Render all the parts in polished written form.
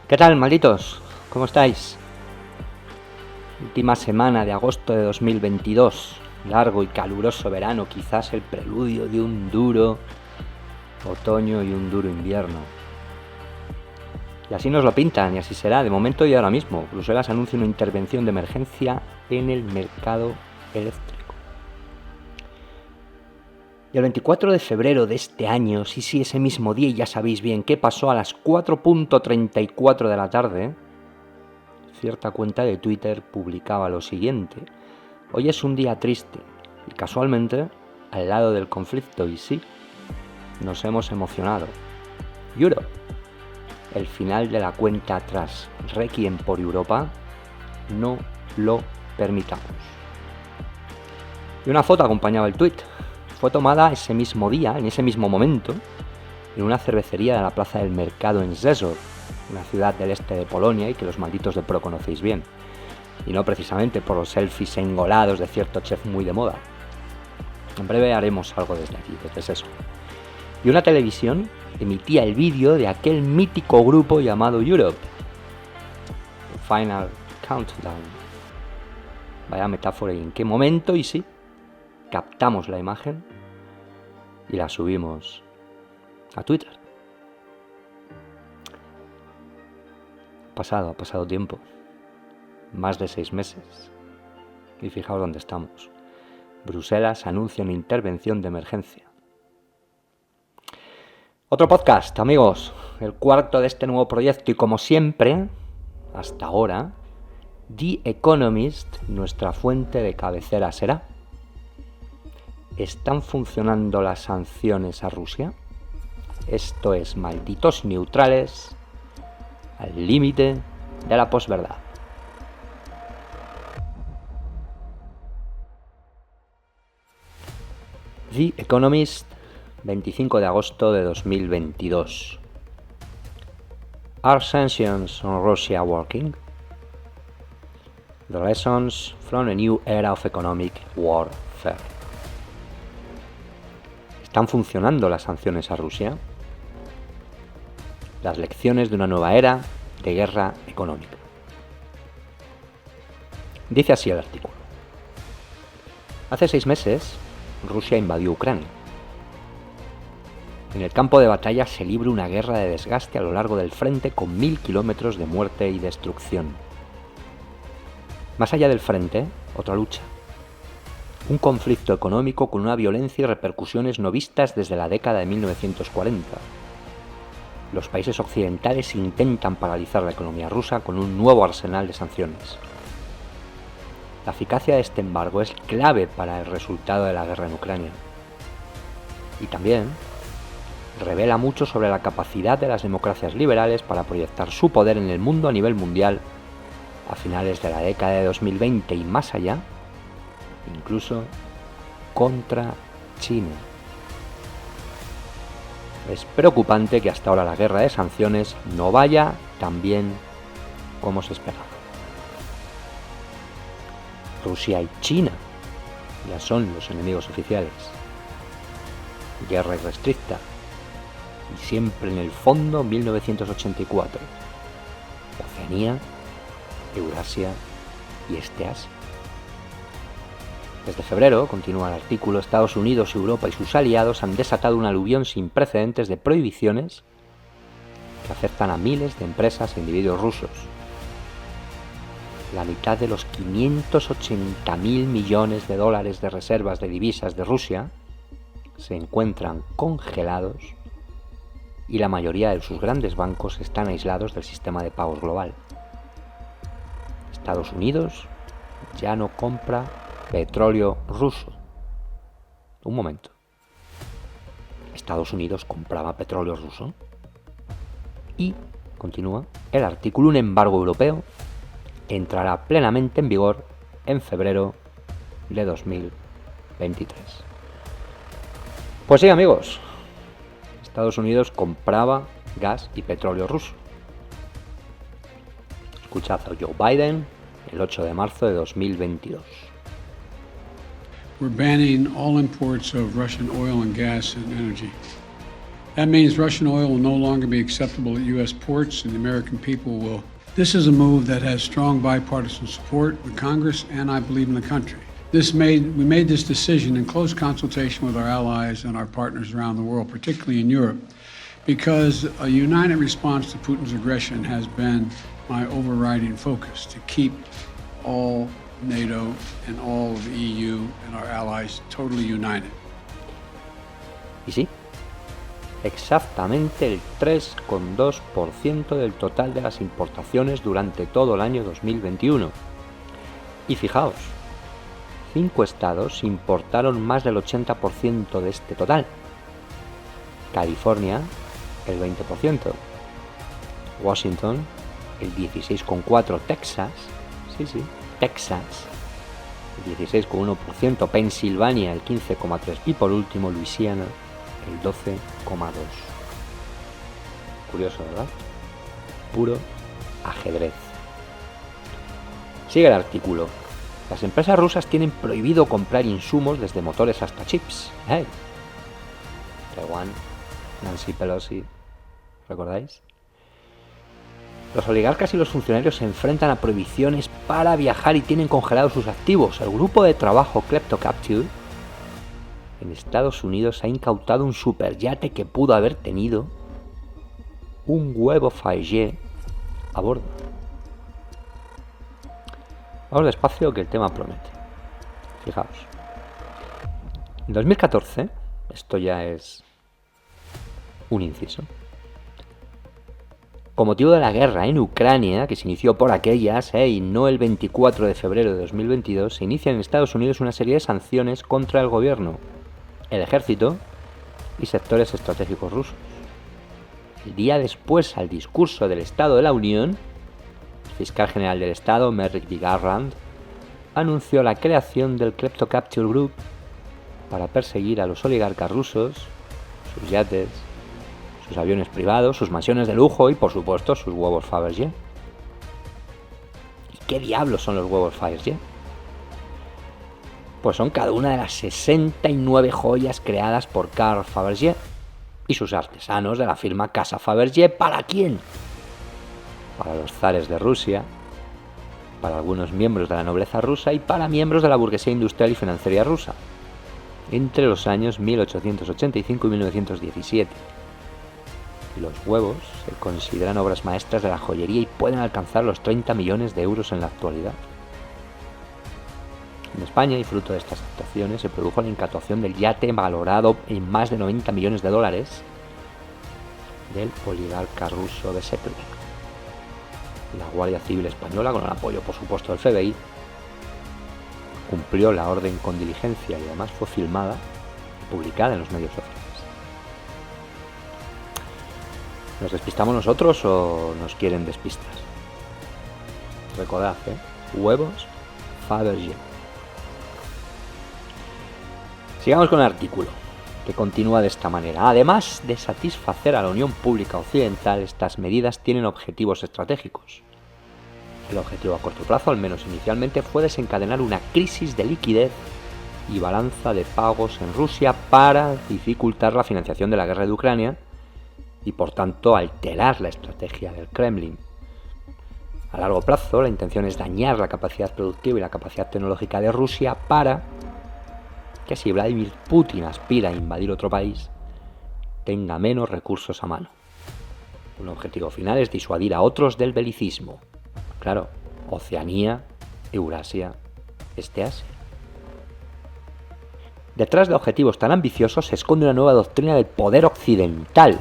¿Qué tal, malditos? ¿Cómo estáis? Última semana de agosto de 2022. Largo y caluroso verano, quizás el preludio de un duro otoño y un duro invierno. Y así nos lo pintan, y así será, de momento y ahora mismo. Bruselas anuncia una intervención de emergencia en el mercado eléctrico. Y el 24 de febrero de este año, sí, ese mismo día, y ya sabéis bien qué pasó, a las 4:34 de la tarde, cierta cuenta de Twitter publicaba lo siguiente: hoy es un día triste, y casualmente, al lado del conflicto, y sí, nos hemos emocionado. Europe, el final de la cuenta atrás, Requiem por Europa, no lo permitamos. Y una foto acompañaba el tuit. Fue tomada ese mismo día, en ese mismo momento, en una cervecería de la Plaza del Mercado en Rzeszów, una ciudad del este de Polonia y que los malditos de pro conocéis bien. Y no precisamente por los selfies engolados de cierto chef muy de moda. En breve haremos algo desde aquí, desde Rzeszów. Y una televisión emitía el vídeo de aquel mítico grupo llamado Europe. Final Countdown. Vaya metáfora, y en qué momento, y sí, captamos la imagen y la subimos a Twitter. Ha pasado tiempo, más de 6 meses, y fijaos dónde estamos. Bruselas anuncia una intervención de emergencia. Otro podcast, amigos, el cuarto de este nuevo proyecto, y como siempre, hasta ahora, The Economist, nuestra fuente de cabecera será: ¿están funcionando las sanciones a Rusia? Esto es Malditos Neutrales, al límite de la posverdad. The Economist, 25 de agosto de 2022. Are sanctions on Russia working? The lessons from a new era of economic warfare. ¿Están funcionando las sanciones a Rusia? Las lecciones de una nueva era de guerra económica. Dice así el artículo. Hace 6 meses, Rusia invadió Ucrania. En el campo de batalla se libra una guerra de desgaste a lo largo del frente con 1000 kilómetros de muerte y destrucción. Más allá del frente, otra lucha. Un conflicto económico con una violencia y repercusiones no vistas desde la década de 1940. Los países occidentales intentan paralizar la economía rusa con un nuevo arsenal de sanciones. La eficacia de este embargo es clave para el resultado de la guerra en Ucrania. Y también revela mucho sobre la capacidad de las democracias liberales para proyectar su poder en el mundo a nivel mundial a finales de la década de 2020 y más allá, incluso contra China. Es preocupante que hasta ahora la guerra de sanciones no vaya tan bien como se esperaba. Rusia y China ya son los enemigos oficiales. Guerra irrestricta. Y siempre en el fondo 1984. Oceanía, Eurasia y este Asia. Desde febrero, continúa el artículo, Estados Unidos, Europa y sus aliados han desatado un aluvión sin precedentes de prohibiciones que afectan a miles de empresas e individuos rusos. La mitad de los 580.000 millones de dólares de reservas de divisas de Rusia se encuentran congelados y la mayoría de sus grandes bancos están aislados del sistema de pagos global. Estados Unidos ya no compra petróleo ruso. Un momento. ¿Estados Unidos compraba petróleo ruso? Y, continúa el artículo, un embargo europeo entrará plenamente en vigor en febrero de 2023. Pues sí, amigos, Estados Unidos compraba gas y petróleo ruso. Escuchad a Joe Biden el 8 de marzo de 2022. We're banning all imports of Russian oil and gas and energy. That means Russian oil will no longer be acceptable at U.S. ports, and the American people will. This is a move that has strong bipartisan support with Congress and, I believe, in the country. We made this decision in close consultation with our allies and our partners around the world, particularly in Europe, because a united response to Putin's aggression has been my overriding focus, to keep all NATO and all of the EU and our allies totally united. Y sí, exactamente el 3,2% del total de las importaciones durante todo el año 2021. Y fijaos, 5 estados importaron más del 80% de este total. California, el 20%. Washington, el 16,4%. Texas, Texas, el 16,1%. Pensilvania, el 15,3%. Y por último, Luisiana, el 12,2%. Curioso, ¿verdad? Puro ajedrez. Sigue el artículo. Las empresas rusas tienen prohibido comprar insumos desde motores hasta chips. ¡Hey! Taiwán, Nancy Pelosi, ¿recordáis? Los oligarcas y los funcionarios se enfrentan a prohibiciones para viajar y tienen congelados sus activos. El grupo de trabajo Kleptocapture en Estados Unidos ha incautado un superyate que pudo haber tenido un huevo Fabergé a bordo. Vamos despacio que el tema promete. Fijaos. En 2014, esto ya es un inciso, con motivo de la guerra en Ucrania, que se inició por aquellas, y no el 24 de febrero de 2022, se inicia en Estados Unidos una serie de sanciones contra el gobierno, el ejército y sectores estratégicos rusos. El día después, al discurso del Estado de la Unión, el fiscal general del Estado, Merrick B. Garland, anunció la creación del Kleptocapture Group para perseguir a los oligarcas rusos, sus yates, sus aviones privados, sus mansiones de lujo y, por supuesto, sus huevos Fabergé. ¿Y qué diablos son los huevos Fabergé? Pues son cada una de las 69 joyas creadas por Carl Fabergé y sus artesanos de la firma Casa Fabergé. ¿Para quién? Para los zares de Rusia, para algunos miembros de la nobleza rusa y para miembros de la burguesía industrial y financiera rusa, entre los años 1885 y 1917. Los huevos se consideran obras maestras de la joyería y pueden alcanzar los 30 millones de euros en la actualidad. En España, y fruto de estas actuaciones, se produjo la incautación del yate valorado en más de 90 millones de dólares del oligarca ruso de Sepelek. La Guardia Civil Española, con el apoyo por supuesto del FBI, cumplió la orden con diligencia y además fue filmada y publicada en los medios sociales. ¿Nos despistamos nosotros o nos quieren despistar? Recordad, huevos Fabergé. Sigamos con el artículo, que continúa de esta manera. Además de satisfacer a la opinión pública occidental, estas medidas tienen objetivos estratégicos. El objetivo a corto plazo, al menos inicialmente, fue desencadenar una crisis de liquidez y balanza de pagos en Rusia para dificultar la financiación de la guerra de Ucrania y, por tanto, alterar la estrategia del Kremlin. A largo plazo, la intención es dañar la capacidad productiva y la capacidad tecnológica de Rusia para que, si Vladimir Putin aspira a invadir otro país, tenga menos recursos a mano. Un objetivo final es disuadir a otros del belicismo. Claro, Oceanía, Eurasia, Asia. Detrás de objetivos tan ambiciosos se esconde una nueva doctrina del poder occidental.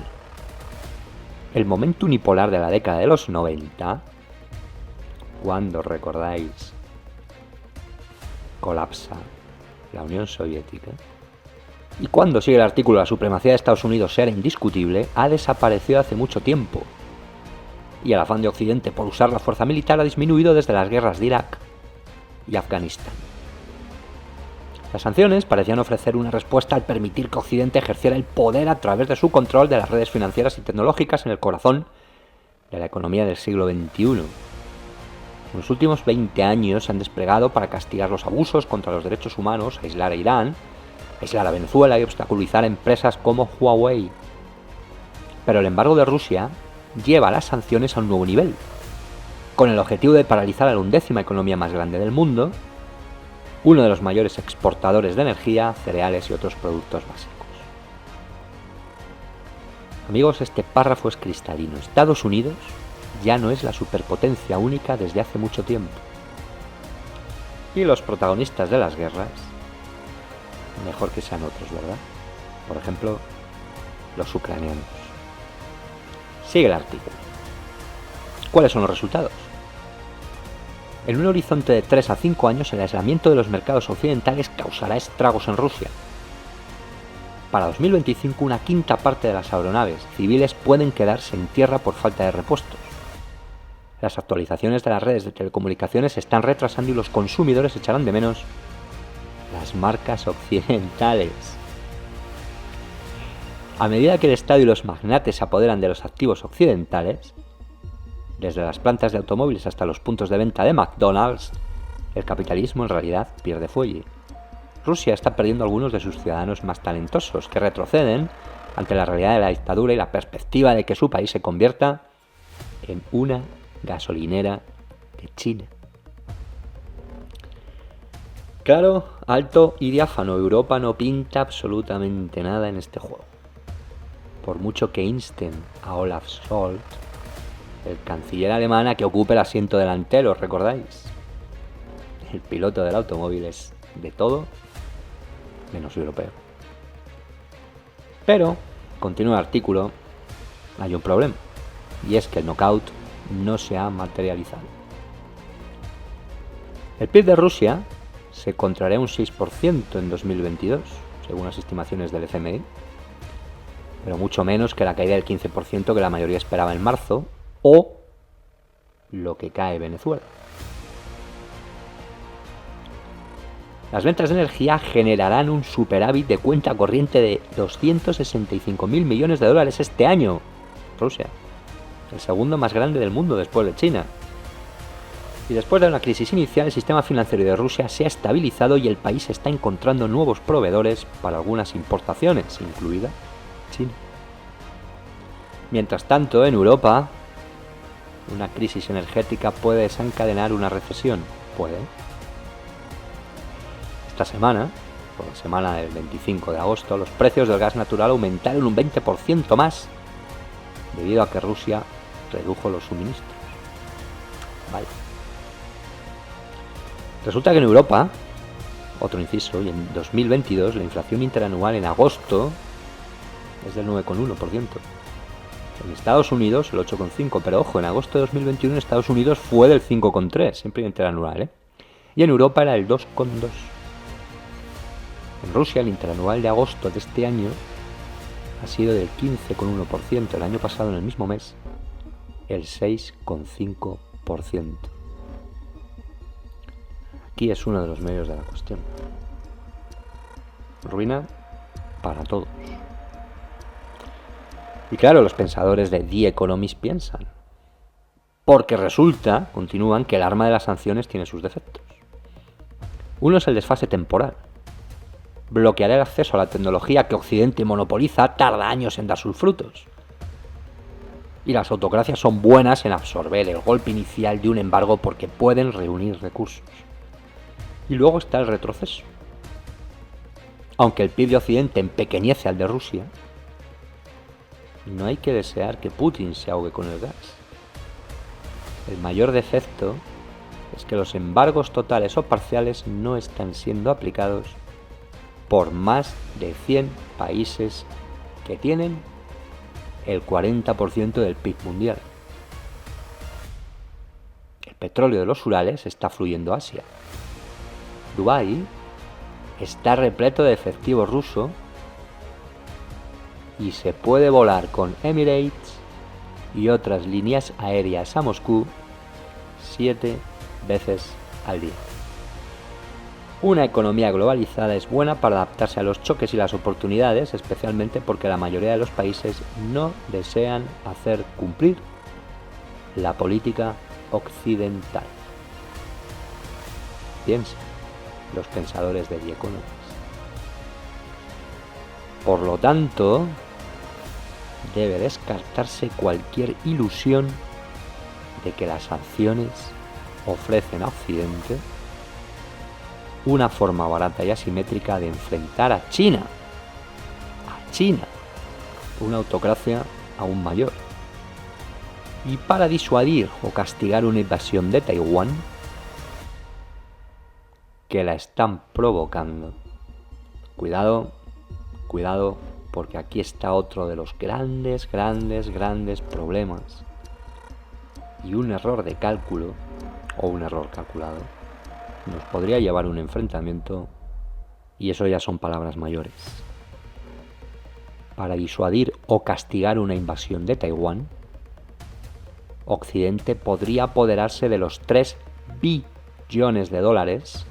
El momento unipolar de la década de los 90, cuando, recordáis, colapsa la Unión Soviética, y cuando, sigue el artículo, la supremacía de Estados Unidos era indiscutible, ha desaparecido hace mucho tiempo. Y el afán de Occidente por usar la fuerza militar ha disminuido desde las guerras de Irak y Afganistán. Las sanciones parecían ofrecer una respuesta al permitir que Occidente ejerciera el poder a través de su control de las redes financieras y tecnológicas en el corazón de la economía del siglo XXI. En los últimos 20 años se han desplegado para castigar los abusos contra los derechos humanos, aislar a Irán, aislar a Venezuela y obstaculizar empresas como Huawei. Pero el embargo de Rusia lleva las sanciones a un nuevo nivel, con el objetivo de paralizar a la 11ª economía más grande del mundo, uno de los mayores exportadores de energía, cereales y otros productos básicos. Amigos, este párrafo es cristalino. Estados Unidos ya no es la superpotencia única desde hace mucho tiempo. Y los protagonistas de las guerras, mejor que sean otros, ¿verdad? Por ejemplo, los ucranianos. Sigue el artículo. ¿Cuáles son los resultados? En un horizonte de 3 a 5 años, el aislamiento de los mercados occidentales causará estragos en Rusia. Para 2025, una quinta parte de las aeronaves civiles pueden quedarse en tierra por falta de repuestos. Las actualizaciones de las redes de telecomunicaciones se están retrasando y los consumidores echarán de menos las marcas occidentales. A medida que el Estado y los magnates se apoderan de los activos occidentales, desde las plantas de automóviles hasta los puntos de venta de McDonald's, el capitalismo en realidad pierde fuelle. Rusia está perdiendo algunos de sus ciudadanos más talentosos, que retroceden ante la realidad de la dictadura y la perspectiva de que su país se convierta en una gasolinera de China. Claro, alto y diáfano, Europa no pinta absolutamente nada en este juego. Por mucho que insten a Olaf Scholz, el canciller alemán, a que ocupe el asiento delantero, ¿recordáis? El piloto del automóvil es de todo menos europeo. Pero, continúa el artículo, hay un problema, y es que el knockout no se ha materializado. El PIB de Rusia se contraerá un 6% en 2022, según las estimaciones del FMI, pero mucho menos que la caída del 15% que la mayoría esperaba en marzo, o lo que cae Venezuela. Las ventas de energía generarán un superávit de cuenta corriente de 265.000 millones de dólares este año. Rusia, el segundo más grande del mundo después de China. Y después de una crisis inicial, el sistema financiero de Rusia se ha estabilizado y el país está encontrando nuevos proveedores para algunas importaciones, incluida China. Mientras tanto, en Europa, una crisis energética puede desencadenar una recesión. Puede. Esta semana, por la semana del 25 de agosto, los precios del gas natural aumentaron un 20% más debido a que Rusia redujo los suministros. Vale. Resulta que en Europa, otro inciso, y en 2022 la inflación interanual en agosto es del 9,1%. En Estados Unidos el 8,5%, pero ojo, en agosto de 2021 en Estados Unidos fue del 5,3%, siempre interanual, y en Europa era el 2,2%. En Rusia el interanual de agosto de este año ha sido del 15,1%, el año pasado en el mismo mes el 6,5%. Aquí es uno de los medios de la cuestión. Ruina para todos. Y claro, los pensadores de The Economist piensan, porque resulta, continúan, que el arma de las sanciones tiene sus defectos. Uno es el desfase temporal. Bloquear el acceso a la tecnología que Occidente monopoliza tarda años en dar sus frutos. Y las autocracias son buenas en absorber el golpe inicial de un embargo porque pueden reunir recursos. Y luego está el retroceso. Aunque el PIB de Occidente empequeñece al de Rusia, no hay que desear que Putin se ahogue con el gas. El mayor defecto es que los embargos totales o parciales no están siendo aplicados por más de 100 países que tienen el 40% del PIB mundial. El petróleo de los Urales está fluyendo a Asia. Dubái está repleto de efectivo ruso y se puede volar con Emirates y otras líneas aéreas a Moscú 7 veces al día. Una economía globalizada es buena para adaptarse a los choques y las oportunidades, especialmente porque la mayoría de los países no desean hacer cumplir la política occidental. Piensen los pensadores de The Economist. Por lo tanto, debe descartarse cualquier ilusión de que las sanciones ofrecen a Occidente una forma barata y asimétrica de enfrentar a China, una autocracia aún mayor. Y para disuadir o castigar una invasión de Taiwán, que la están provocando. Cuidado, porque aquí está otro de los grandes problemas. Y un error de cálculo, o un error calculado, nos podría llevar a un enfrentamiento, y eso ya son palabras mayores. Para disuadir o castigar una invasión de Taiwán, Occidente podría apoderarse de los 3 billones de dólares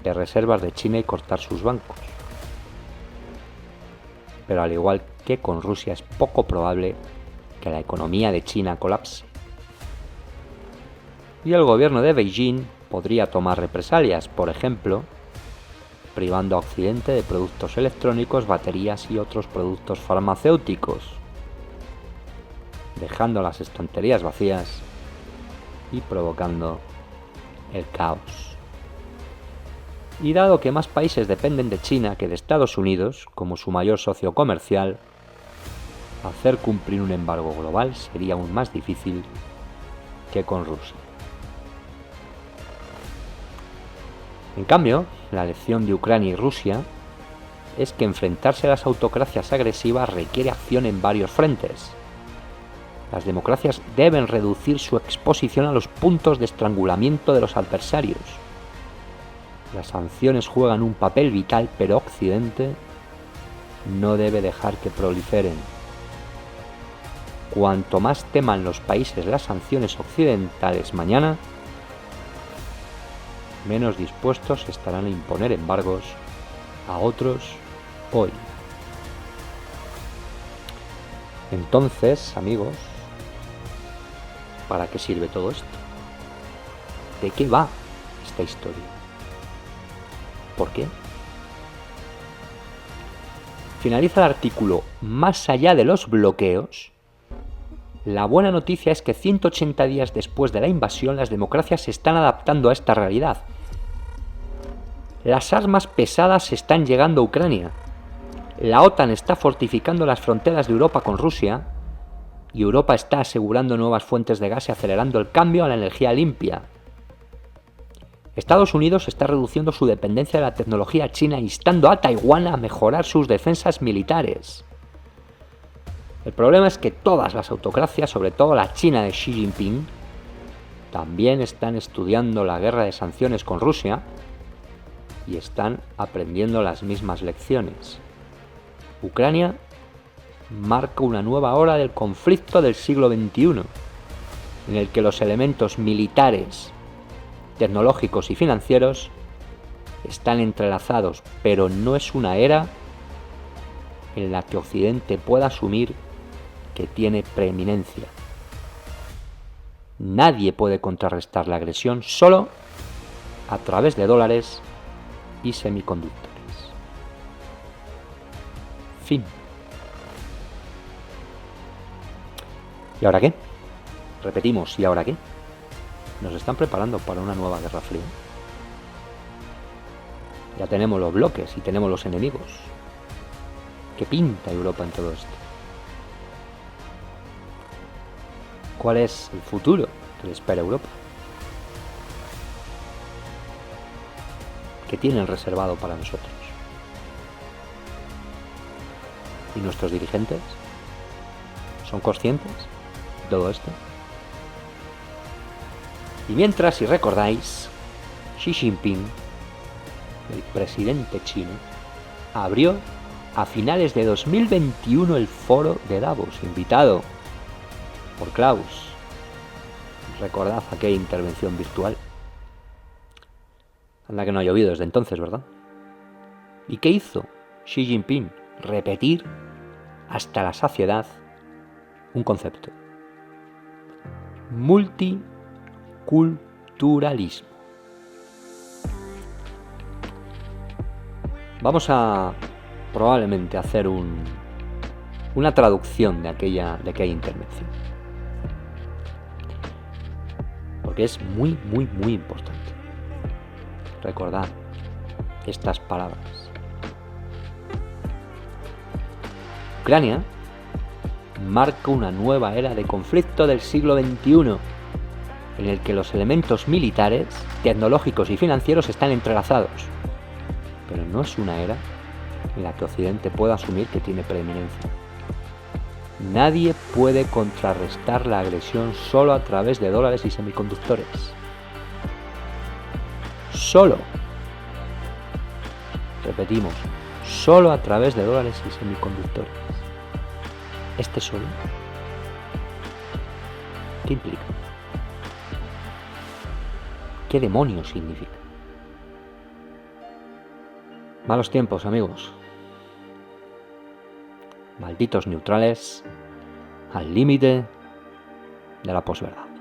de reservas de China y cortar sus bancos. Pero al igual que con Rusia, es poco probable que la economía de China colapse. Y el gobierno de Beijing podría tomar represalias, por ejemplo, privando a Occidente de productos electrónicos, baterías y otros productos farmacéuticos, dejando las estanterías vacías y provocando el caos. Y dado que más países dependen de China que de Estados Unidos como su mayor socio comercial, hacer cumplir un embargo global sería aún más difícil que con Rusia. En cambio, la lección de Ucrania y Rusia es que enfrentarse a las autocracias agresivas requiere acción en varios frentes. Las democracias deben reducir su exposición a los puntos de estrangulamiento de los adversarios. Las sanciones juegan un papel vital, pero Occidente no debe dejar que proliferen. Cuanto más teman los países las sanciones occidentales mañana, menos dispuestos estarán a imponer embargos a otros hoy. Entonces, amigos, ¿para qué sirve todo esto? ¿De qué va esta historia? ¿Por qué? Finaliza el artículo. Más allá de los bloqueos, la buena noticia es que 180 días después de la invasión, las democracias se están adaptando a esta realidad. Las armas pesadas están llegando a Ucrania. La OTAN está fortificando las fronteras de Europa con Rusia y Europa está asegurando nuevas fuentes de gas y acelerando el cambio a la energía limpia. Estados Unidos está reduciendo su dependencia de la tecnología china, instando a Taiwán a mejorar sus defensas militares. El problema es que todas las autocracias, sobre todo la China de Xi Jinping, también están estudiando la guerra de sanciones con Rusia y están aprendiendo las mismas lecciones. Ucrania marca una nueva hora del conflicto del siglo XXI, en el que los elementos militares, tecnológicos y financieros están entrelazados, pero no es una era en la que Occidente pueda asumir que tiene preeminencia. Nadie puede contrarrestar la agresión solo a través de dólares y semiconductores. Fin. ¿Y ahora qué? Repetimos, ¿y ahora qué? Nos están preparando para una nueva guerra fría. Ya tenemos los bloques y tenemos los enemigos. ¿Qué pinta Europa en todo esto? ¿Cuál es el futuro que le espera a Europa? ¿Qué tienen reservado para nosotros? ¿Y nuestros dirigentes son conscientes de todo esto? Y mientras, si recordáis, Xi Jinping, el presidente chino, abrió a finales de 2021 el foro de Davos, invitado por Klaus. Recordad aquella intervención virtual. Anda que no ha llovido desde entonces, ¿verdad? ¿Y qué hizo Xi Jinping? Repetir hasta la saciedad un concepto: multiculturalismo. Vamos a probablemente hacer un una traducción de aquella intervención. Porque es muy, muy, muy importante. Recordad estas palabras. Ucrania marca una nueva era de conflicto del siglo XXI, en el que los elementos militares, tecnológicos y financieros están entrelazados. Pero no es una era en la que Occidente pueda asumir que tiene preeminencia. Nadie puede contrarrestar la agresión solo a través de dólares y semiconductores. Solo, repetimos, solo a través de dólares y semiconductores. Este solo, ¿qué implica? ¿Qué demonios significa? Malos tiempos, amigos. Malditos neutrales al límite de la posverdad.